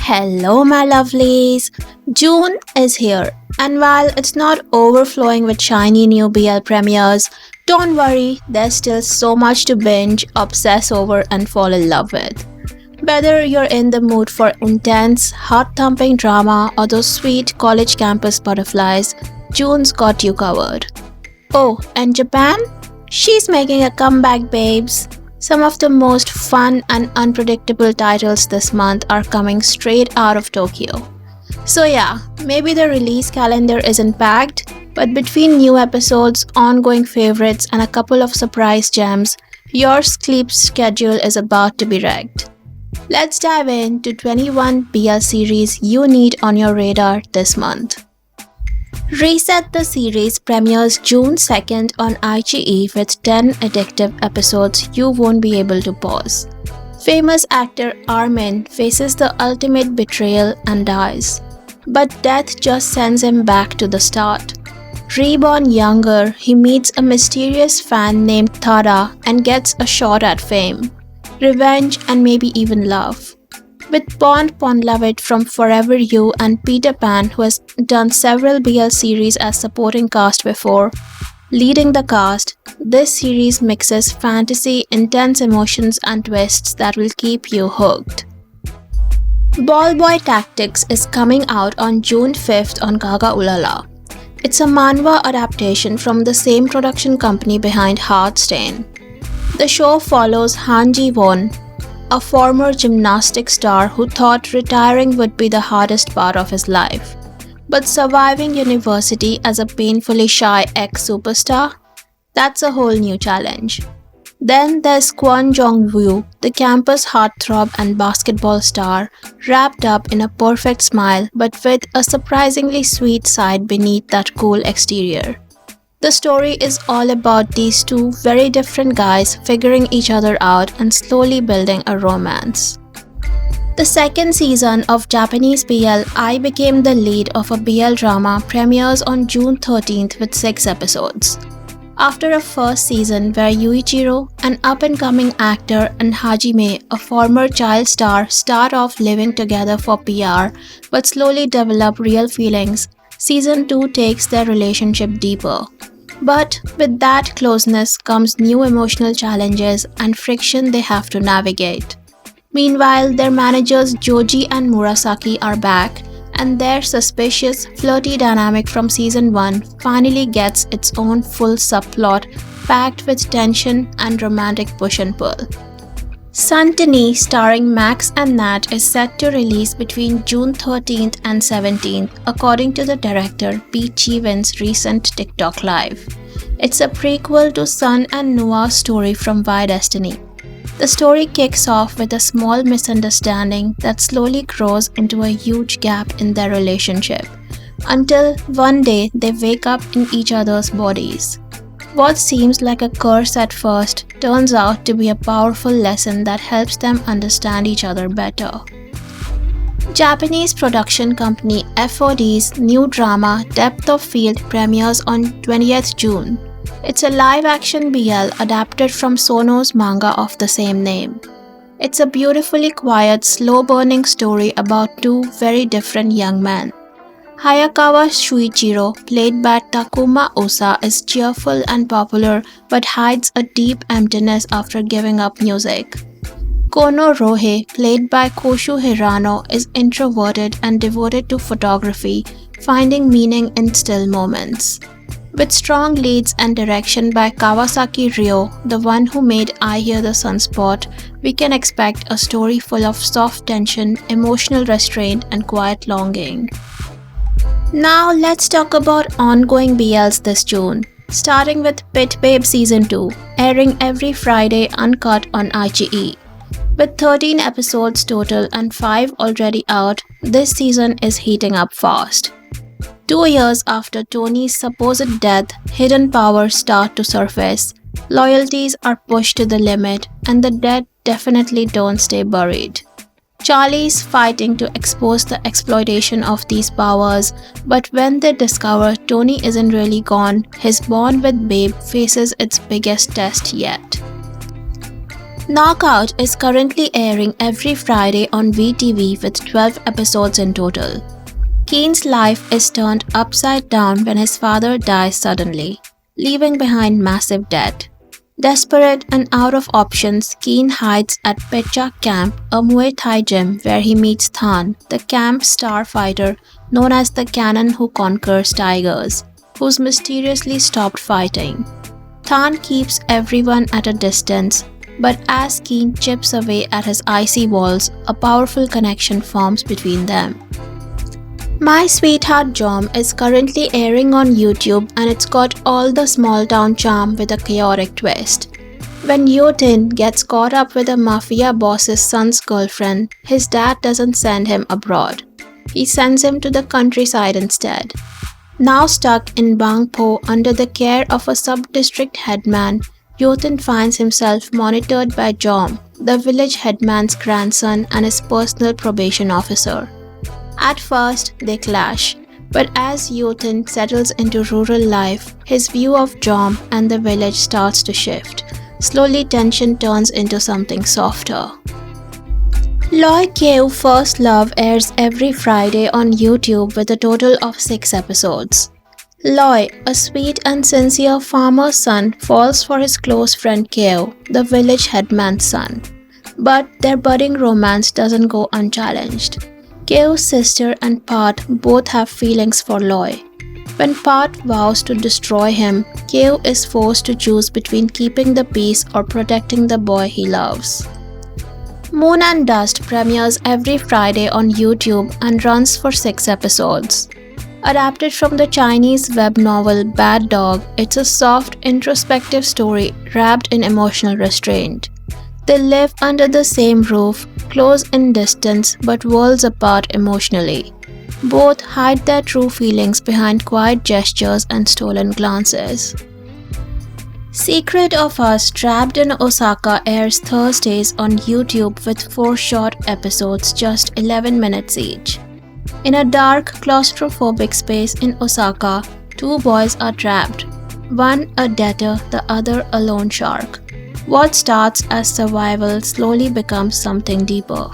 Hello, my lovelies! June is here, and while it's not overflowing with shiny new BL premieres, don't worry, there's still so much to binge, obsess over, and fall in love with. Whether you're in the mood for intense, heart thumping drama or those sweet college campus butterflies, June's got you covered. Oh, and Japan? She's making a comeback, babes! Some of the most fun and unpredictable titles this month are coming straight out of Tokyo. So yeah, maybe the release calendar isn't packed, but between new episodes, ongoing favorites, and a couple of surprise gems, your sleep schedule is about to be wrecked. Let's dive into 21 BL series you need on your radar this month. Reset the series premieres June 2nd on iQIYI with 10 addictive episodes you won't be able to pause. Famous actor Armin faces the ultimate betrayal and dies, but death just sends him back to the start. Reborn younger, he meets a mysterious fan named Tara and gets a shot at fame, revenge, and maybe even love. With Bond Pondlavit from Forever You and Peter Pan, who has done several BL series as supporting cast before, leading the cast, this series mixes fantasy, intense emotions, and twists that will keep you hooked. Ball Boy Tactics is coming out on June 5th on Gaga Ulala. It's a manhwa adaptation from the same production company behind Heartstain. The show follows Han Ji-won, a former gymnastics star who thought retiring would be the hardest part of his life. But surviving university as a painfully shy ex-superstar? That's a whole new challenge. Then there's Kwon Jong-woo, the campus heartthrob and basketball star, wrapped up in a perfect smile but with a surprisingly sweet side beneath that cool exterior. The story is all about these two very different guys figuring each other out and slowly building a romance. The second season of Japanese BL I Became the Lead of a BL drama premieres on June 13th with 6 episodes. After a first season where Yuichiro, an up-and-coming actor, and Hajime, a former child star, start off living together for PR but slowly develop real feelings, Season 2 takes their relationship deeper. But with that closeness comes new emotional challenges and friction they have to navigate. Meanwhile, their managers Joji and Murasaki are back, and their suspicious, flirty dynamic from Season 1 finally gets its own full subplot packed with tension and romantic push and pull. Santini, starring Max and Nat, is set to release between June 13th and 17th, according to the director Pete Cheevin's recent TikTok Live. It's a prequel to Sun and Noah's story from Why Destiny. The story kicks off with a small misunderstanding that slowly grows into a huge gap in their relationship, until one day they wake up in each other's bodies. What seems like a curse at first turns out to be a powerful lesson that helps them understand each other better. Japanese production company FOD's new drama Depth of Field premieres on 20th June. It's a live-action BL adapted from Sono's manga of the same name. It's a beautifully quiet, slow-burning story about two very different young men. Hayakawa Shuichiro, played by Takuma Osa, is cheerful and popular but hides a deep emptiness after giving up music. Kono Rohei, played by Koshu Hirano, is introverted and devoted to photography, finding meaning in still moments. With strong leads and direction by Kawasaki Ryo, the one who made I Hear the Sunspot, we can expect a story full of soft tension, emotional restraint, and quiet longing. Now let's talk about ongoing BLs this June, starting with Pit Babe Season 2, airing every Friday uncut on iQIYI. With 13 episodes total and 5 already out, this season is heating up fast. 2 years after Tony's supposed death, hidden powers start to surface, loyalties are pushed to the limit, and the dead definitely don't stay buried. Charlie's fighting to expose the exploitation of these powers, but when they discover Tony isn't really gone, his bond with Babe faces its biggest test yet. Knockout is currently airing every Friday on VTV with 12 episodes in total. Keen's life is turned upside down when his father dies suddenly, leaving behind massive debt. Desperate and out of options, Keen hides at Pecha Camp, a Muay Thai gym where he meets Than, the camp star fighter known as the Cannon who conquers tigers, who's mysteriously stopped fighting. Than keeps everyone at a distance, but as Keen chips away at his icy walls, a powerful connection forms between them. My Sweetheart Jom is currently airing on YouTube and it's got all the small town charm with a chaotic twist. When Yotin gets caught up with a mafia boss's son's girlfriend, his dad doesn't send him abroad. He sends him to the countryside instead. Now stuck in Bangpo under the care of a sub-district headman, Yotin finds himself monitored by Jom, the village headman's grandson and his personal probation officer. At first, they clash, but as Yotin settles into rural life, his view of Jom and the village starts to shift. Slowly, tension turns into something softer. Loy Keu First Love airs every Friday on YouTube with a total of 6 episodes. Loy, a sweet and sincere farmer's son, falls for his close friend Keo, the village headman's son. But their budding romance doesn't go unchallenged. Keo's sister and Pat both have feelings for Loy. When Pat vows to destroy him, Keo is forced to choose between keeping the peace or protecting the boy he loves. Moon and Dust premieres every Friday on YouTube and runs for 6 episodes. Adapted from the Chinese web novel Bad Dog, it's a soft, introspective story wrapped in emotional restraint. They live under the same roof, close in distance but worlds apart emotionally. Both hide their true feelings behind quiet gestures and stolen glances. Secret of Us Trapped in Osaka airs Thursdays on YouTube with 4 short episodes, just 11 minutes each. In a dark, claustrophobic space in Osaka, 2 boys are trapped. One a debtor, the other a loan shark. What starts as survival slowly becomes something deeper.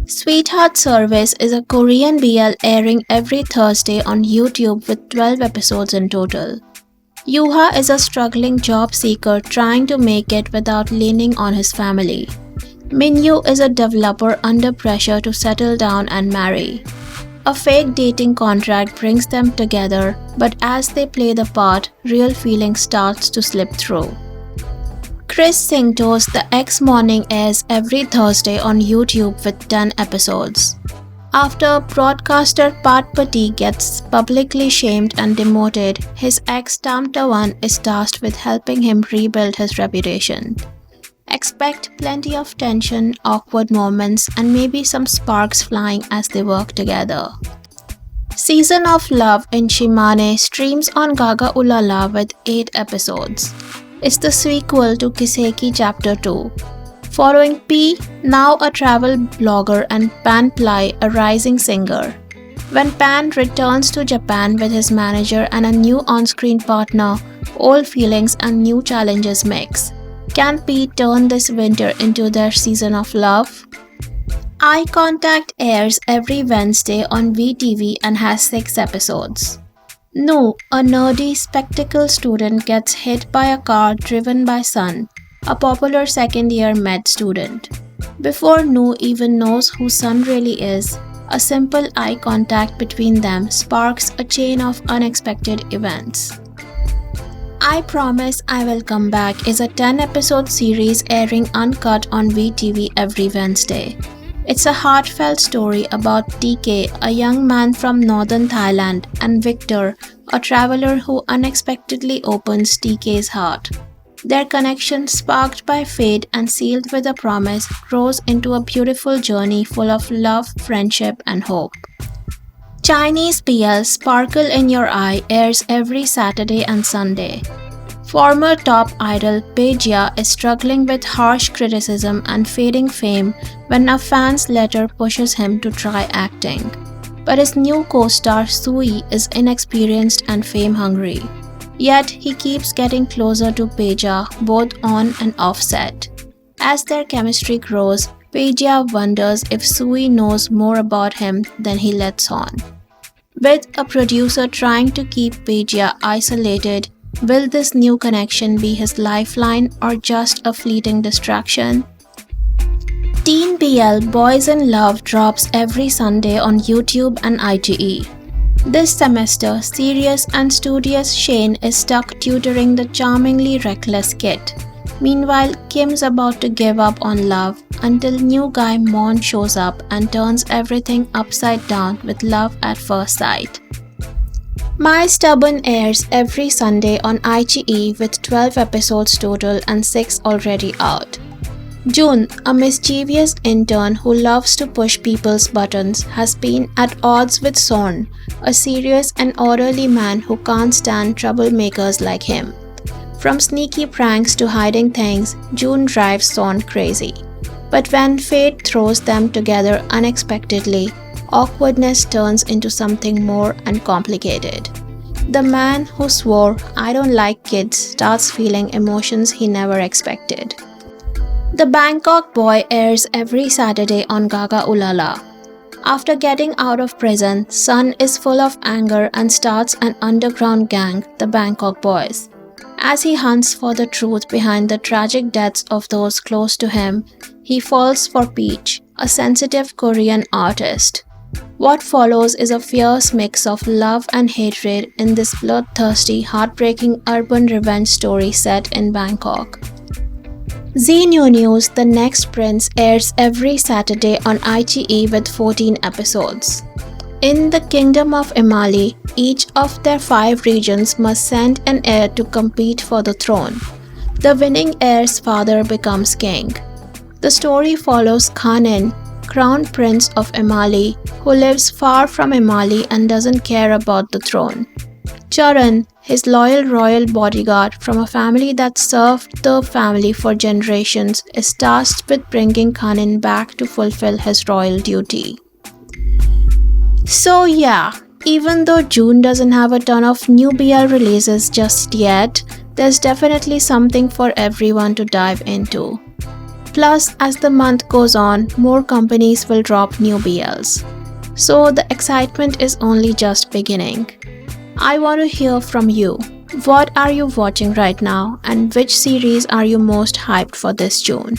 Sweetheart Service is a Korean BL airing every Thursday on YouTube with 12 episodes in total. Yuha is a struggling job seeker trying to make it without leaning on his family. Minyu is a developer under pressure to settle down and marry. A fake dating contract brings them together, but as they play the part, real feeling starts to slip through. Chris Singto's The X Morning airs every Thursday on YouTube with 10 episodes. After broadcaster Pat Pati gets publicly shamed and demoted, his ex Tam Tawan is tasked with helping him rebuild his reputation. Expect plenty of tension, awkward moments, and maybe some sparks flying as they work together. Season of Love in Shimane streams on Gaga Ulala with 8 episodes. It's the sequel to Kiseki Chapter 2. Following P, now a travel blogger, and Pan Ply, a rising singer. When Pan returns to Japan with his manager and a new on-screen partner, old feelings and new challenges mix. Can P turn this winter into their season of love? Eye Contact airs every Wednesday on VTV and has 6 episodes. Nu, a nerdy spectacle student, gets hit by a car driven by Sun, a popular second-year med student. Before Nu even knows who Sun really is, a simple eye contact between them sparks a chain of unexpected events. I Promise I Will Come Back is a 10-episode series airing uncut on VTV every Wednesday. It's a heartfelt story about TK, a young man from northern Thailand, and Victor, a traveler who unexpectedly opens TK's heart. Their connection, sparked by fate and sealed with a promise, grows into a beautiful journey full of love, friendship, and hope. Chinese BL Sparkle in Your Eye airs every Saturday and Sunday. Former top idol Pejia is struggling with harsh criticism and fading fame when a fan's letter pushes him to try acting. But his new co-star Sui is inexperienced and fame-hungry. Yet he keeps getting closer to Pejia both on and off set. As their chemistry grows, Peja wonders if Sui knows more about him than he lets on. With a producer trying to keep Peja isolated, will this new connection be his lifeline or just a fleeting distraction? Teen BL Boys in Love drops every Sunday on YouTube and IGE. This semester, serious and studious Shane is stuck tutoring the charmingly reckless Kit. Meanwhile, Kim's about to give up on love until new guy Mon shows up and turns everything upside down with love at first sight. My Stubborn airs every Sunday on IGE with 12 episodes total and 6 already out. June, a mischievous intern who loves to push people's buttons, has been at odds with Sorn, a serious and orderly man who can't stand troublemakers like him. From sneaky pranks to hiding things, June drives Sorn crazy. But when fate throws them together unexpectedly, awkwardness turns into something more and complicated. The man who swore, "I don't like kids," starts feeling emotions he never expected. The Bangkok Boy airs every Saturday on Gaga Ulala. After getting out of prison, Sun is full of anger and starts an underground gang, the Bangkok Boys. As he hunts for the truth behind the tragic deaths of those close to him, he falls for Peach, a sensitive Korean artist. What follows is a fierce mix of love and hatred in this bloodthirsty, heartbreaking urban revenge story set in Bangkok. Z New News The Next Prince airs every Saturday on IGE with 14 episodes. In the Kingdom of Imali, each of their 5 regions must send an heir to compete for the throne. The winning heir's father becomes king. The story follows Khanin, Crown Prince of Imali, who lives far from Imali and doesn't care about the throne. Charan, his loyal royal bodyguard from a family that served the family for generations, is tasked with bringing Khanin back to fulfill his royal duty. So yeah, even though June doesn't have a ton of new BL releases just yet, there's definitely something for everyone to dive into. Plus, as the month goes on, more companies will drop new BLs. So the excitement is only just beginning. I want to hear from you. What are you watching right now and which series are you most hyped for this June?